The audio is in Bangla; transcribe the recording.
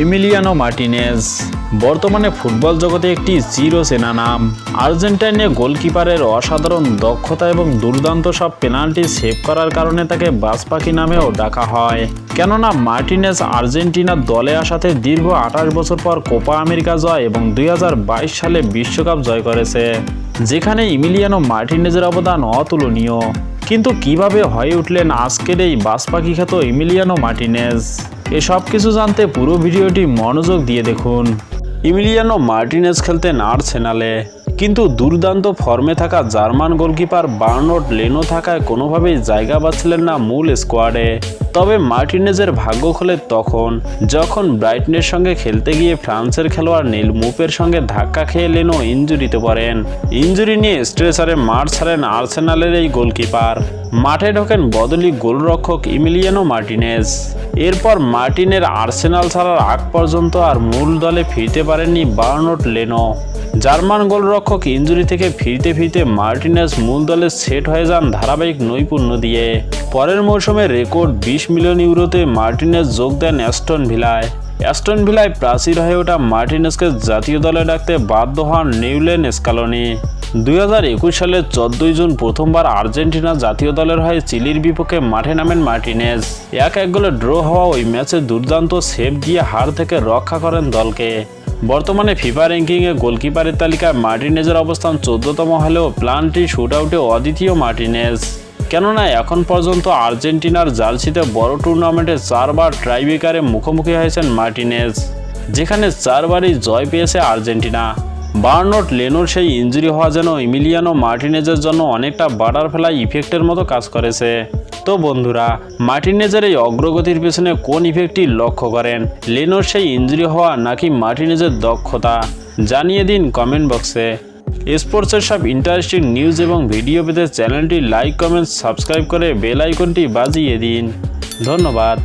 এমিলিয়ানো মার্টিনেজ বর্তমানে ফুটবল জগতে একটি চিরচেনা নাম। আর্জেন্টাইনে গোলকিপারের অসাধারণ দক্ষতা এবং দুর্দান্ত সব পেনাল্টি সেভ করার কারণে তাকে বাজ পাখি নামেও ডাকা হয়। কেননা মার্টিনেজ আর্জেন্টিনার দলে আসাতে দীর্ঘ 28 বছর পর কোপা আমেরিকা জয় এবং 2022 সালে বিশ্বকাপ জয় করেছে, যেখানে এমিলিয়ানো মার্টিনেজের অবদান অতুলনীয়। কিন্তু কিভাবে হয়ে উঠলেন আজকের এই বাজ পাখি খ্যাত এমিলিয়ানো মার্টিনেজ, এসব কিছু জানতে পুরো ভিডিওটি মনোযোগ দিয়ে দেখুন। এমিলিয়ানো মার্টিনেজ খেলতেন আর্সেনালে, কিন্তু দুর্দান্ত ফর্মে থাকা জার্মান গোলকিপার বার্নার্ড লেনো থাকায় কোনোভাবেই জায়গা পাচ্ছিলেন না মূল স্কোয়াডে। তবে মার্টিনেজের ভাগ্য খোলে তখন যখন ব্রাইটনের সঙ্গে খেলতে গিয়ে ফ্রান্সের খেলোয়াড় নীল মুপের সঙ্গে ধাক্কা খেয়ে লেনো ইনজুরিতে পড়েন। ইনজুরি নিয়ে স্ট্রেচারে মাঠ ছাড়েন আর্সেনালের এই গোলকিপার। মাঠে ঢোকেন বদলি গোলরক্ষক এমিলিয়ানো মার্টিনেজ। এরপর মার্টিনের আর্সেনাল ছাড়ার আগ পর্যন্ত আর মূল দলে ফিরতে পারেননি বার্নার্ড লেনো। জার্মান গোলরক্ষক ইনজুরি থেকে ফিরতে ফিরতে মার্টিনেজ মূল দলে সেট হয়ে যান ধারাবাহিক নৈপুণ্য দিয়ে। পরের মৌসুমে রেকর্ড 20 মিলিয়ন ইউরোতে মার্টিনেজ যোগ দেন অ্যাস্টন ভিলায় প্রাচীর হয়ে ওঠা মার্টিনেজকে জাতীয় দলে ডাকতে বাধ্য হন নিউলেন স্কালোনি। 2021 সালের 14 জুন প্রথমবার আর্জেন্টিনা জাতীয় দলের হয়ে চিলির বিপক্ষে মাঠে নামেন মার্টিনেজ। 1-1 গোলে ড্র হওয়া ওই ম্যাচে দুর্দান্ত সেভ দিয়ে হার থেকে রক্ষা করেন দলকে। বর্তমানে ফিফা র্যাঙ্কিংয়ে গোলকিপারের তালিকায় মার্টিনেজের অবস্থান 14তম হলেও প্লান্টি শুটআউটে অদ্বিতীয় মার্টিনেজ। কেননা এখন পর্যন্ত আর্জেন্টিনার জার্সিতে বড় টুর্নামেন্টে 4 বার ট্রাইব্রেকারে মুখোমুখি হয়েছেন মার্টিনেজ, যেখানে 4 বারই জয় পেয়েছে আর্জেন্টিনা। বার্নার্ড লেনোর সেই ইনজুরি হওয়া যেন এমিলিয়ানো মার্টিনেজের জন্য অনেকটা বাটারফ্লাই ইফেক্টের মতো কাজ করেছে। তো বন্ধুরা, মার্টিনেজের এই অগ্রগতির পেছনে কোন ইফেক্টটি লক্ষ্য করেন? লেনোর সেই ইনজুরি হওয়া নাকি মার্টিনেজের দক্ষতা? জানিয়ে দিন কমেন্ট বক্সে। স্পোর্টসের সব ইন্টারেস্টিং নিউজ এবং ভিডিও পেতে চ্যানেলটি লাইক, কমেন্ট, সাবস্ক্রাইব করে বেল আইকনটি বাজিয়ে দিন। ধন্যবাদ।